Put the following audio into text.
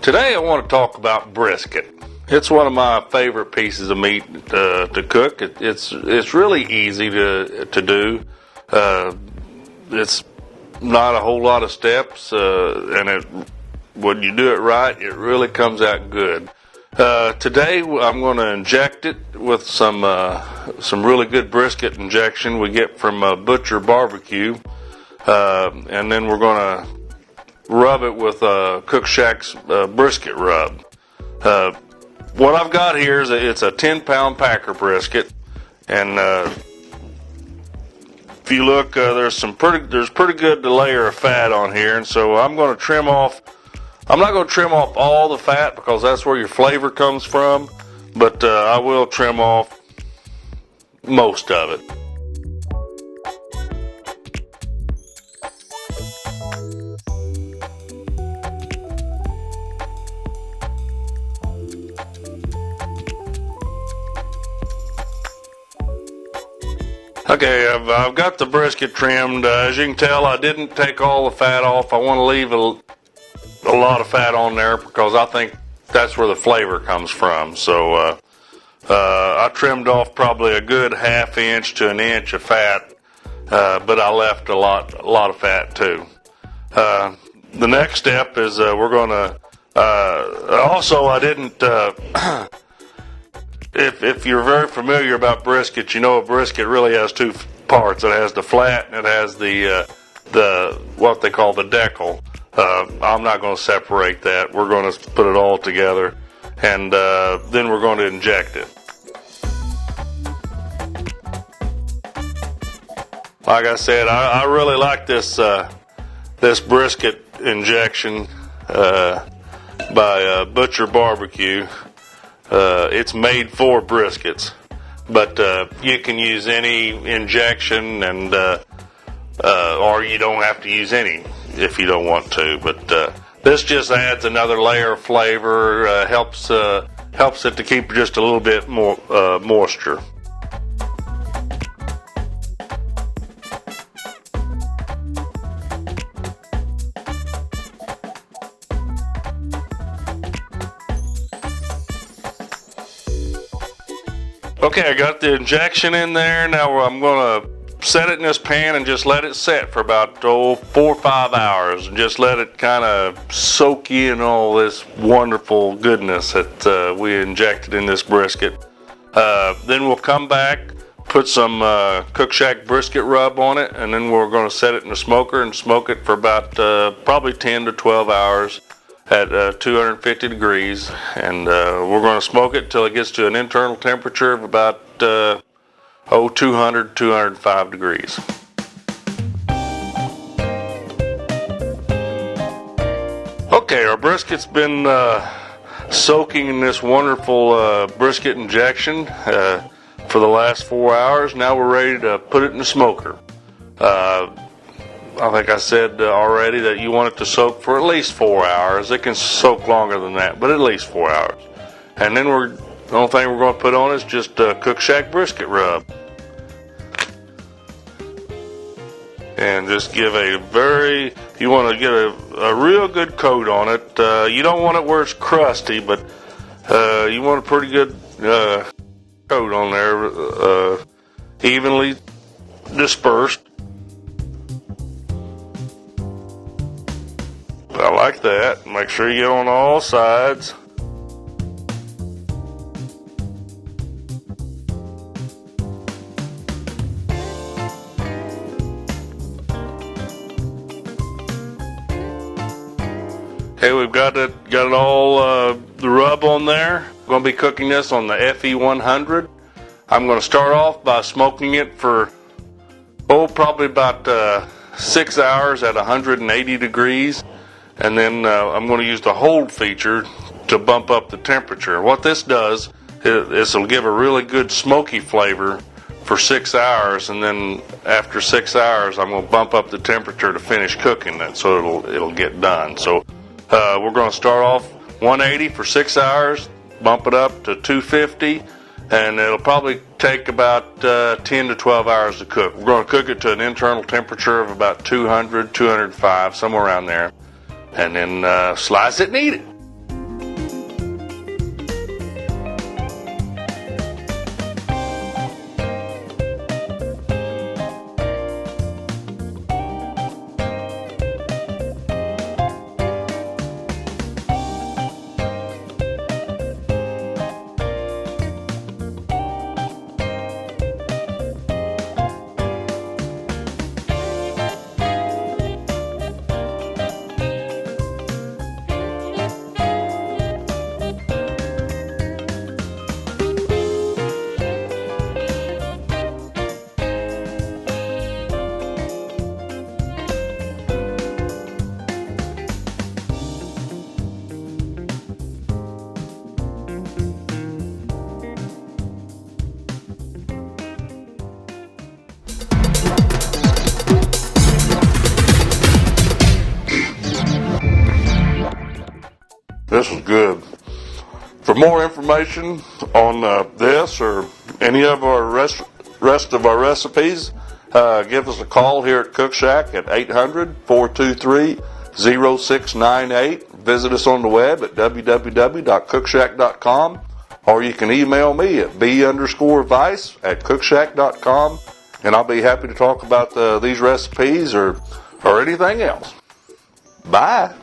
Today I want to talk about brisket. It's one of my favorite pieces of meat to cook. It's really easy to do. It's not a whole lot of steps, and when you do it right, it really comes out good. Today I'm going to inject it with some really good brisket injection we get from Butcher Barbecue, and then we're going to rub it with Cookshack's brisket rub. What I've got here is it's a 10-pound packer brisket, and if you look, there's pretty good layer of fat on here, and so I'm going to trim off. I'm not going to trim off all the fat because that's where your flavor comes from, but I will trim off most of it. Okay, I've got the brisket trimmed. As you can tell, I didn't take all the fat off. I want to leave a lot of fat on there because I think that's where the flavor comes from. So I trimmed off probably a good ½ inch to an inch of fat, but I left a lot of fat too. The next step is we're going to also I didn't. If you're very familiar about brisket, you know a brisket really has two parts. It has the flat and it has the what they call the decal. I'm not going to separate that. We're going to put it all together, and then we're going to inject it. Like I said, I really like this brisket injection by Butcher Barbecue. It's made for briskets, but you can use any injection, and or you don't have to use any if you don't want to. But this just adds another layer of flavor, helps it to keep just a little bit more moisture. Okay, I got the injection in there. Now I'm going to set it in this pan and just let it set for about 4 or 5 hours, and just let it kind of soak in all this wonderful goodness that we injected in this brisket. Then we'll come back, put some Cookshack brisket rub on it, and then we're going to set it in the smoker and smoke it for about probably 10 to 12 hours. At 250 degrees, and we're going to smoke it till it gets to an internal temperature of about 200, 205 degrees. Okay, our brisket's been soaking in this wonderful brisket injection for the last 4 hours. Now we're ready to put it in the smoker. I think I said already that you want it to soak for at least 4 hours. It can soak longer than that, but at least 4 hours. And then the only thing we're going to put on is just Cookshack brisket rub. And just give you want to get a real good coat on it. You don't want it where it's crusty, but you want a pretty good coat on there, evenly dispersed. I like that. Make sure you get on all sides. Okay, we've got it all the rub on there. We're going to be cooking this on the FE100. I'm going to start off by smoking it for probably about 6 hours at 180 degrees. And then I'm going to use the hold feature to bump up the temperature. What this does is it'll give a really good smoky flavor for 6 hours, and then after 6 hours I'm going to bump up the temperature to finish cooking it so it'll get done. So we're going to start off 180 for 6 hours, bump it up to 250, and it'll probably take about 10 to 12 hours to cook. We're going to cook it to an internal temperature of about 200, 205, somewhere around there, and then slice it and eat it. good. For more information on this or any of our rest of our recipes, give us a call here at Cookshack at 800-423-0698. Visit us on the web at www.cookshack.com, or you can email me at b_vice@cookshack.com, and I'll be happy to talk about these recipes or anything else. Bye.